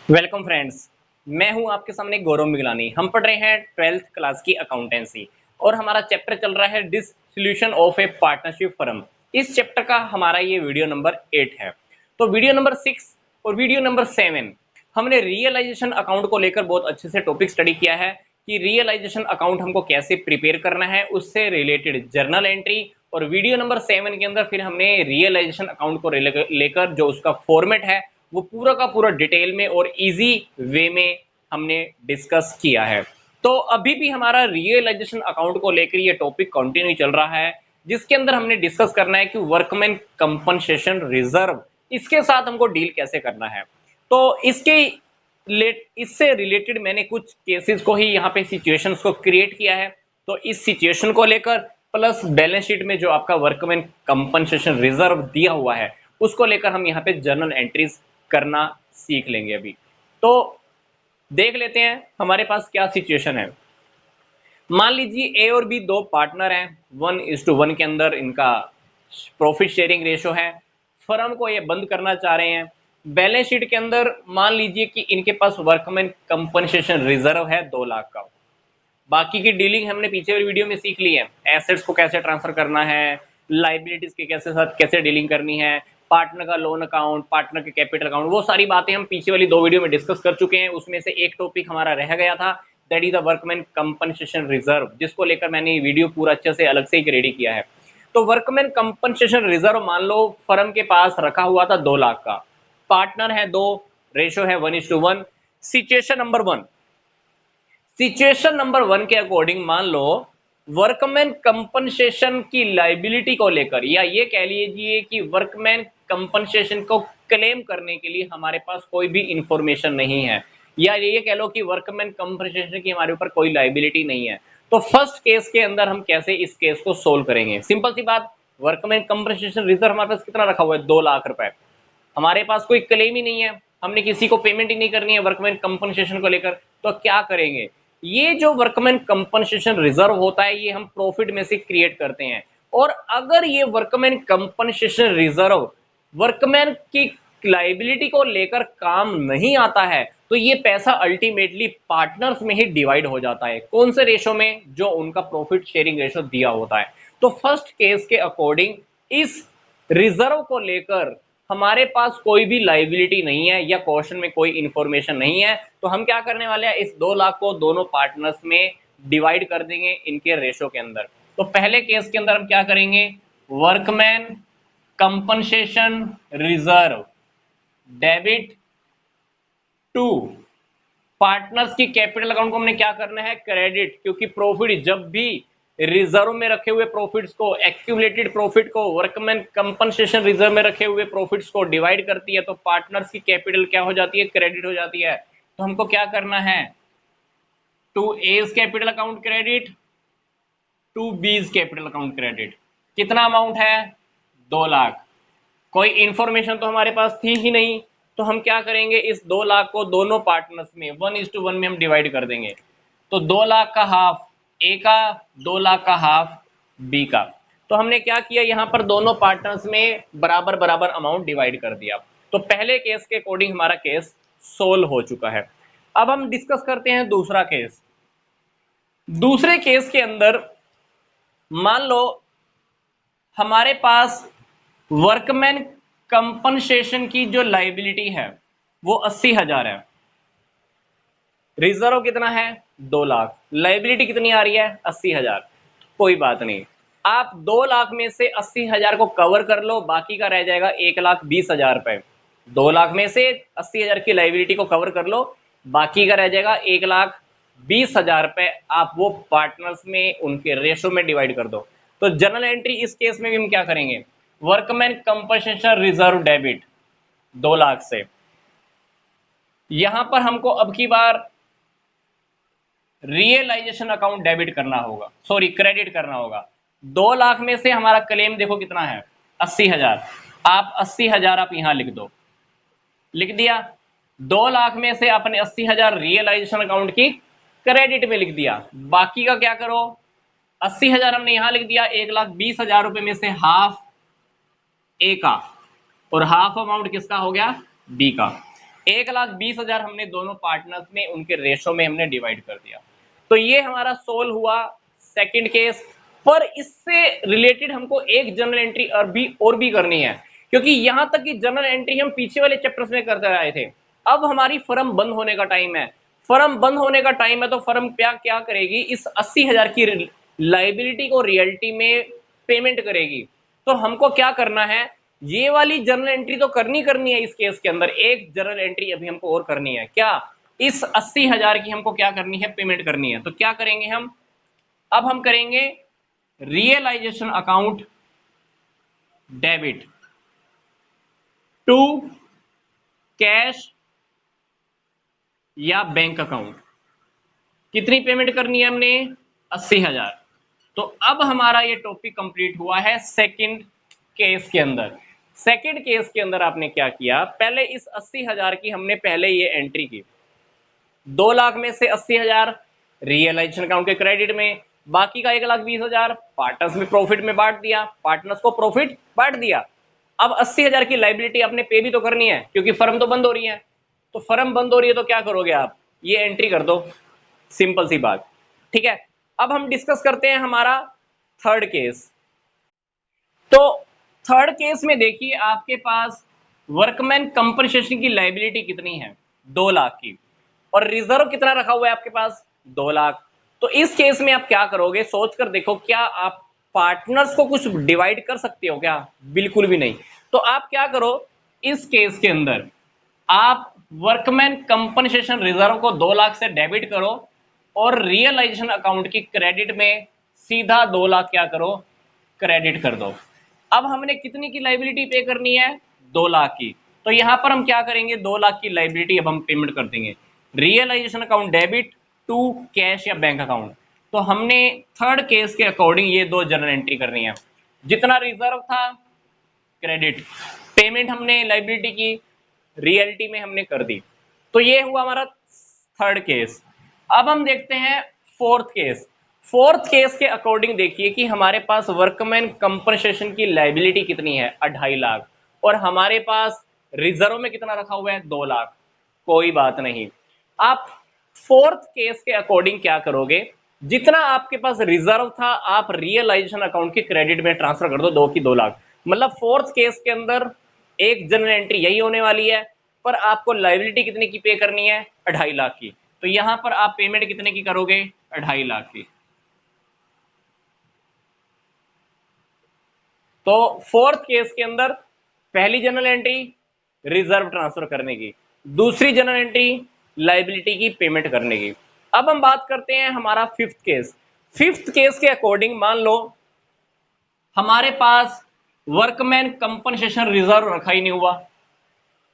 Welcome friends. मैं हूं आपके सामने गौरव मिगलानी। हम पढ़ रहे हैं 12th क्लास की अकाउंटेंसी और हमारा चैप्टर चल रहा है dissolution of A partnership firm. इस चैप्टर का हमारा ये वीडियो नंबर 8 है। तो वीडियो नंबर 6 और वीडियो नंबर 7 हमने रियलाइजेशन अकाउंट को लेकर बहुत अच्छे से टॉपिक स्टडी किया है कि रियलाइजेशन अकाउंट हमको कैसे प्रिपेयर करना है, उससे रिलेटेड जर्नल एंट्री। और वीडियो नंबर 7 के अंदर फिर हमने रियलाइजेशन अकाउंट को लेकर जो उसका फॉर्मेट है वो पूरा का पूरा डिटेल में और इजी वे में हमने डिस्कस किया है। तो अभी भी हमारा रियलाइजेशन अकाउंट को लेकर ये टॉपिक कंटिन्यू चल रहा है, जिसके अंदर हमने डिस्कस करना है कि वर्कमैन कंपनसेशन रिजर्व, इसके साथ हमको डील कैसे करना है। तो इससे रिलेटेड मैंने कुछ केसेस को ही यहाँ पे सिचुएशंस को क्रिएट किया है। तो इस सिचुएशन को लेकर प्लस बैलेंस शीट में जो आपका वर्कमैन कंपनसेशन रिजर्व दिया हुआ है उसको लेकर हम यहाँ पे जर्नल एंट्रीज करना सीख लेंगे अभी। तो देख लेते हैं हमारे पास क्या सिचुएशन है। मान लीजिए ए और बी दो पार्टनर हैं, 1:1 के अंदर इनका प्रॉफिट शेयरिंग रेशो है। फर्म को ये बंद करना चाह रहे हैं। बैलेंस शीट के अंदर मान लीजिए कि इनके पास वर्कमैन कंपनसेशन रिजर्व है 2 लाख का। बाकी की डीलिंग हमने पीछे वाली वीडियो में सीख ली है। एसेट्स को कैसे ट्रांसफर करना है, लाइबिलिटीज के कैसे साथ कैसे डीलिंग करनी है, पार्टनर का लोन अकाउंट, पार्टनर के कैपिटल अकाउंट, वो सारी बातें हम पीछे वाली 2 वीडियो में डिस्कस कर चुके हैं। उसमें से एक टॉपिक हमारा रह गया था, that is the workman compensation reserve, जिसको लेकर मैंने वीडियो पूरा अच्छे से अलग से ही रेडी किया है। तो वर्कमैन कंपनसेशन रिजर्व मान लो फर्म के पास रखा हुआ था 2 लाख का, पार्टनर है 2, रेशो है 1:1। सिचुएशन नंबर 1, सिचुएशन नंबर 1 के अकॉर्डिंग मान लो वर्कमैन कंपनसेशन की लाइबिलिटी को लेकर, या ये कह लीजिए कि वर्कमैन कंपनसेशन को क्लेम करने के लिए हमारे पास कोई भी इंफॉर्मेशन नहीं है, या ये कह लो कि वर्कमैन कंपनसेशन की हमारे ऊपर कोई लाइबिलिटी नहीं है। तो फर्स्ट केस के अंदर हम कैसे इस केस को सोल्व करेंगे? सिंपल सी बात, वर्कमैन कंपनसेशन रिजर्व हमारे पास कितना रखा हुआ है? 2 लाख रुपए। हमारे पास कोई क्लेम ही नहीं है, हमने किसी को पेमेंट ही नहीं करनी है वर्कमैन कंपनसेशन को लेकर। तो क्या करेंगे? ये जो वर्कमैन कंपनसेशन रिजर्व होता है ये हम प्रॉफिट में से क्रिएट करते हैं। और अगर ये वर्कमैन कंपनसेशन रिजर्व वर्कमैन की लाइबिलिटी को लेकर काम नहीं आता है तो ये पैसा अल्टीमेटली पार्टनर्स में ही डिवाइड हो जाता है। कौन से रेशो में? जो उनका प्रॉफिट शेयरिंग रेशो दिया होता है। तो फर्स्ट केस के अकॉर्डिंग इस रिजर्व को लेकर हमारे पास कोई भी लाइबिलिटी नहीं है या क्वेश्चन में कोई इंफॉर्मेशन नहीं है, तो हम क्या करने वाले हैं, इस 2 लाख को दोनों पार्टनर्स में डिवाइड कर देंगे इनके रेशो के अंदर। तो पहले केस के अंदर हम क्या करेंगे, workman compensation reserve debit to partners की कैपिटल अकाउंट को हमने क्या करना है, क्रेडिट, क्योंकि प्रॉफिट जब भी रिजर्व में रखे हुए प्रॉफिट्स को, एक्यूमुलेटेड प्रॉफिट को वर्कमैन कंपनसेशन रिजर्व में रखे हुए प्रॉफिट्स को डिवाइड करती है तो पार्टनर्स की कैपिटल क्या हो जाती है, क्रेडिट हो जाती है। तो हमको क्या करना है, to A's capital account credit to B's capital account credit. कितना अमाउंट है, 2 लाख। कोई इंफॉर्मेशन तो हमारे पास थी ही नहीं, तो हम क्या करेंगे, इस 2 लाख को दोनों पार्टनर्स में 1:1 में हम डिवाइड कर देंगे। तो 2 लाख का हाफ ए का, 2 लाख का हाफ बी का। तो हमने क्या किया, यहां पर दोनों पार्टनर्स में बराबर बराबर अमाउंट डिवाइड कर दिया। तो पहले केस के अकॉर्डिंग हमारा केस सोल्व हो चुका है। अब हम डिस्कस करते हैं दूसरा केस। दूसरे केस के अंदर मान लो हमारे पास वर्कमैन कंपनसेशन की जो लाइबिलिटी है वो 80,000 है, रिजर्व कितना है, 2 लाख, लाइबिलिटी कितनी आ रही है, 80,000। कोई बात नहीं, आप 2 लाख में से 80,000 को कवर कर लो, बाकी का रह जाएगा 1,20,000 रुपए। 2 लाख में से 80,000 की लाइबिलिटी को कवर कर लो, बाकी का रह जाएगा 1,20,000 रुपए। आप वो पार्टनर्स में उनके रेशो में डिवाइड कर दो। तो जनरल एंट्री इस केस में भी हम क्या करेंगे, workman compensation reserve debit 2 lakh से, यहां पर हमको अब की बार रियलाइजेशन अकाउंट डेबिट करना होगा, सॉरी क्रेडिट करना होगा। 2 लाख में से हमारा क्लेम देखो कितना है, 80,000। आप 80,000 आप यहां लिख दो, लिख दिया। 2 लाख में से आपने 80,000 रियलाइजेशन अकाउंट की क्रेडिट में लिख दिया, बाकी का क्या करो, 80,000 हमने यहां लिख दिया, 1,20,000 रुपए में से हाफ ए का और हाफ अमाउंट किसका हो गया, बी का। 1,20,000 हमने दोनों पार्टनर्स में उनके रेशो में हमने डिवाइड कर दिया। तो ये हमारा सोल्व हुआ सेकंड केस। पर इससे रिलेटेड हमको एक जर्नल एंट्री और भी करनी है, क्योंकि यहां तक कि जर्नल एंट्री हम पीछे वाले चैप्टर्स में करते आए थे। अब हमारी फर्म बंद होने का टाइम है। फर्म बंद होने का टाइम है तो फर्म क्या क्या करेगी, इस 80,000 की लाइबिलिटी को रियलिटी में पेमेंट करेगी। तो हमको क्या करना है, ये वाली जर्नल एंट्री तो करनी है। इस केस के अंदर एक जर्नल एंट्री अभी हमको और करनी है, क्या, इस 80,000 की हमको क्या करनी है, पेमेंट करनी है। तो क्या करेंगे हम, अब हम करेंगे realisation account debit to cash या बैंक अकाउंट। कितनी पेमेंट करनी है हमने, 80,000। तो अब हमारा ये टॉपिक कंप्लीट हुआ है सेकंड केस के अंदर। सेकंड केस के अंदर आपने क्या किया, पहले इस 80,000 की हमने पहले ये एंट्री की, 2 लाख में से 80,000 रियलाइजेशन अकाउंट के क्रेडिट में, बाकी का 1,20,000 पार्टनर्स में प्रॉफिट में बांट दिया, पार्टनर्स को प्रॉफिट बांट दिया। अब 80,000 की लाइबिलिटी आपने पे भी तो करनी है, क्योंकि फर्म तो बंद हो रही है। तो फर्म बंद हो रही है तो क्या करोगे आप, ये एंट्री कर दो, सिंपल सी बात। ठीक है, अब हम डिस्कस करते हैं हमारा थर्ड केस। तो थर्ड केस में देखिए आपके पास वर्कमैन कंपनसेशन की लाइबिलिटी कितनी है, 2 लाख की, और रिजर्व कितना रखा हुआ है आपके पास, 2 लाख। तो इस केस में आप क्या करोगे, सोच कर देखो, क्या आप पार्टनर्स को कुछ डिवाइड कर सकते हो क्या, बिल्कुल भी नहीं। तो आप क्या करो, इस केस के अंदर आप वर्कमैन कंपनसेशन रिजर्व को 2 लाख से डेबिट करो और रियलाइजेशन अकाउंट की क्रेडिट में सीधा 2 लाख क्या करो, क्रेडिट कर दो। अब हमने कितनी की लाइबिलिटी पे करनी है, 2 लाख की। तो यहां पर हम क्या करेंगे, 2 लाख की लाइबिलिटी अब हम पेमेंट कर देंगे, realisation account debit to cash या बैंक अकाउंट। तो हमने थर्ड केस के अकॉर्डिंग ये 2 जर्नल एंट्री करनी है, जितना रिजर्व था क्रेडिट, पेमेंट हमने लाइबिलिटी की रियलिटी में हमने कर दी। तो ये हुआ हमारा थर्ड केस। अब हम देखते हैं फोर्थ केस। फोर्थ केस के अकॉर्डिंग देखिए कि हमारे पास वर्कमैन कंपनसेशन की लाइबिलिटी कितनी है, 2.5 लाख, और हमारे पास रिजर्व में कितना रखा हुआ है, 2 लाख। कोई बात नहीं, आप फोर्थ केस के अकॉर्डिंग क्या करोगे, जितना आपके पास रिजर्व था आप रियलाइजेशन अकाउंट की क्रेडिट में ट्रांसफर कर दो, 2 की 2 लाख। मतलब फोर्थ केस के अंदर एक जनरल एंट्री यही होने वाली है, पर आपको लाइबिलिटी कितने की पे करनी है, 2.5 लाख की। तो यहां पर आप पेमेंट कितने की करोगे, 2.5 लाख की। तो फोर्थ केस के अंदर पहली जनरल एंट्री रिजर्व ट्रांसफर करने की, दूसरी जनरल एंट्री लाइबिलिटी की पेमेंट करने की। अब हम बात करते हैं हमारा फिफ्थ केस। फिफ्थ केस के अकॉर्डिंग मान लो हमारे पास वर्कमैन कंपनसेशन रिजर्व रखा ही नहीं हुआ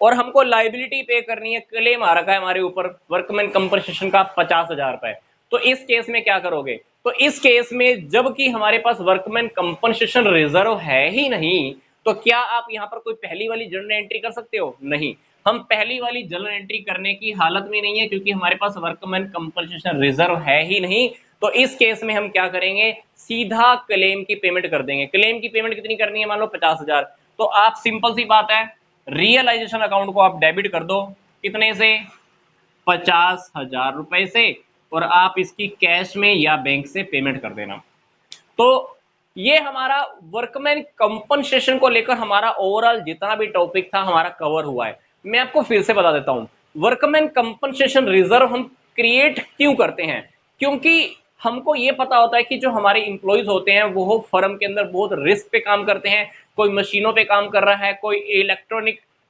और हमको लाइबिलिटी पे करनी है, क्लेम आ रखा है हमारे ऊपर वर्कमैन कंपनसेशन का 50,000 रुपए। तो इस केस में क्या करोगे, तो इस केस में जबकि हमारे पास वर्कमैन कंपनसेशन रिजर्व है ही नहीं, तो क्या आप यहां पर कोई पहली वाली जर्नल एंट्री कर सकते हो, नहीं। हम पहली वाली जर्नल एंट्री करने की हालत में नहीं है, क्योंकि हमारे पास वर्कमैन कंपनसेशन रिजर्व है ही नहीं। तो इस केस में हम क्या करेंगे, सीधा क्लेम की पेमेंट कर देंगे। क्लेम की पेमेंट कितनी करनी है, मान लो 50,000। तो आप सिंपल सी बात है, रियलाइजेशन अकाउंट को आप डेबिट कर दो, कितने से, 50,000 रुपए से, और आप इसकी कैश में या बैंक से पेमेंट कर देना। तो ये हमारा वर्कमैन कंपनसेशन को लेकर हमारा ओवरऑल जितना भी टॉपिक था हमारा कवर हुआ है। मैं आपको फिर से बता देता हूं, वर्कमैन कंपनसेशन रिजर्व हम क्रिएट क्यों करते हैं, क्योंकि हमको ये पता होता है कि जो हमारे इंप्लॉइज होते हैं वो फर्म के अंदर बहुत रिस्क पे काम करते हैं। कोई मशीनों पे काम कर रहा है, कोई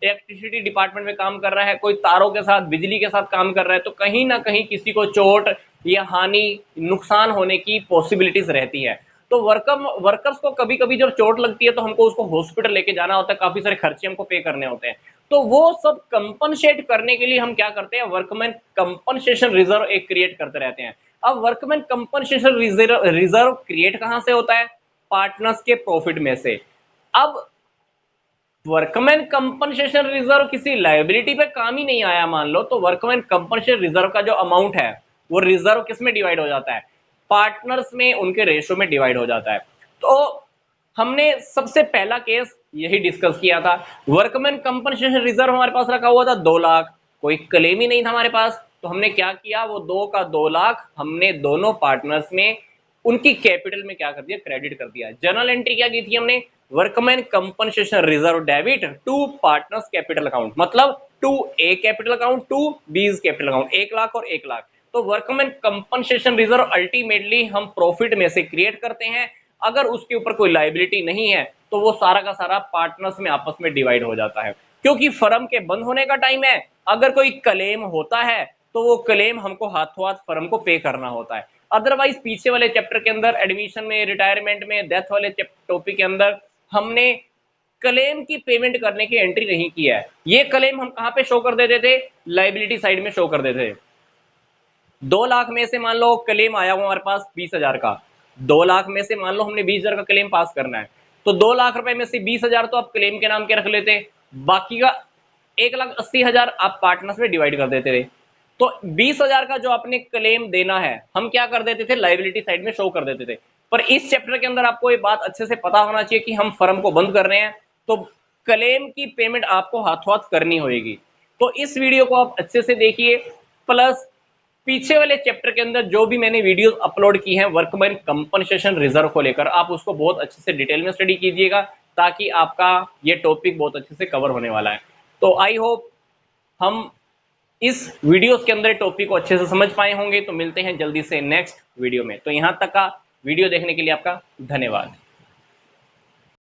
इलेक्ट्रिसिटी डिपार्टमेंट में काम कर रहा है, कोई तारों के साथ बिजली के साथ काम कर रहा है। तो कहीं ना कहीं किसी को चोट या हानि नुकसान होने की पॉसिबिलिटीज रहती है। तो वर्कर्स को कभी कभी जब चोट लगती है तो हमको उसको हॉस्पिटल लेके जाना होता है, काफी सारे खर्चे हमको पे करने होते हैं। तो वो सब कंपनसेट करने के लिए हम क्या करते हैं, वर्कमैन कंपनसेशन रिजर्व एक क्रिएट करते रहते हैं। अब वर्कमैन कंपनसेशन रिजर्व क्रिएट कहां से होता है, पार्टनर्स के प्रॉफिट में से। अब वर्कमैन कंपनसेशन रिजर्व किसी लायबिलिटी पे काम ही नहीं आया मान लो, तो वर्कमैन कंपनसेशन रिजर्व का जो अमाउंट है वो रिजर्व किस में डिवाइड हो जाता है, पार्टनर्स में उनके रेशो में डिवाइड हो जाता है। तो हमने सबसे पहला केस यही डिस्कस किया था, वर्कमैन कंपनसेशन रिजर्व हमारे पास रखा हुआ था 2 लाख, कोई क्लेम ही नहीं था हमारे पास, तो हमने क्या किया, वो 2 का 2 लाख हमने दोनों पार्टनर्स में उनकी कैपिटल में क्या कर दिया, क्रेडिट कर दिया। जर्नल एंट्री क्या की थी हमने, workman compensation reserve debit to partners capital account, मतलब to A capital account to B's capital account, 1 lakh और 1 लाख। तो वर्कमैन कंपनसेशन रिजर्व अल्टीमेटली हम प्रॉफिट में से क्रिएट करते हैं, अगर उसके ऊपर कोई लाइबिलिटी नहीं है तो वो सारा का सारा पार्टनर्स में आपस में डिवाइड हो जाता है, क्योंकि फर्म के बंद होने का टाइम है। अगर कोई क्लेम होता है तो वो क्लेम हमको हाथों हाथ फर्म को पे करना होता है। अदरवाइज पीछे वाले चैप्टर के अंदर एडमिशन में, रिटायरमेंट में, डेथ वाले टॉपिक के अंदर हमने क्लेम की पेमेंट करने की एंट्री नहीं की है। ये क्लेम हम कहां पे शो कर देते थे, लाइबिलिटी साइड में शो कर देते थे। 2 लाख में से मान लो क्लेम आया हुआ हमारे पास 20,000 का, 2 लाख में से मान लो हमने 20,000 का क्लेम पास करना है, तो 2 लाख रुपए में से 20,000 तो आप क्लेम के नाम के रख लेते, बाकी का 1,80,000 आप पार्टनर्स में डिवाइड कर देते थे। तो 20,000 का जो आपने क्लेम देना है हम क्या कर देते थे, लाइबिलिटी साइड में शो कर देते थे। पर इस चैप्टर के अंदर आपको ये बात अच्छे से पता होना चाहिए कि हम फर्म को बंद कर रहे हैं, तो क्लेम की पेमेंट आपको हाथों हाथ करनी होगी। तो इस वीडियो को आप अच्छे से देखिए, प्लस पीछे वाले चैप्टर के अंदर जो भी मैंने वीडियोस अपलोड की हैं वर्कमैन कंपनसेशन रिजर्व को लेकर, आप उसको बहुत अच्छे से डिटेल में स्टडी कीजिएगा, ताकि आपका ये टॉपिक बहुत अच्छे से कवर होने वाला है। तो आई होप हम इस वीडियोस के अंदर टॉपिक को अच्छे से समझ पाए होंगे। तो मिलते हैं जल्दी से नेक्स्ट वीडियो में। तो यहां तक का वीडियो देखने के लिए आपका धन्यवाद।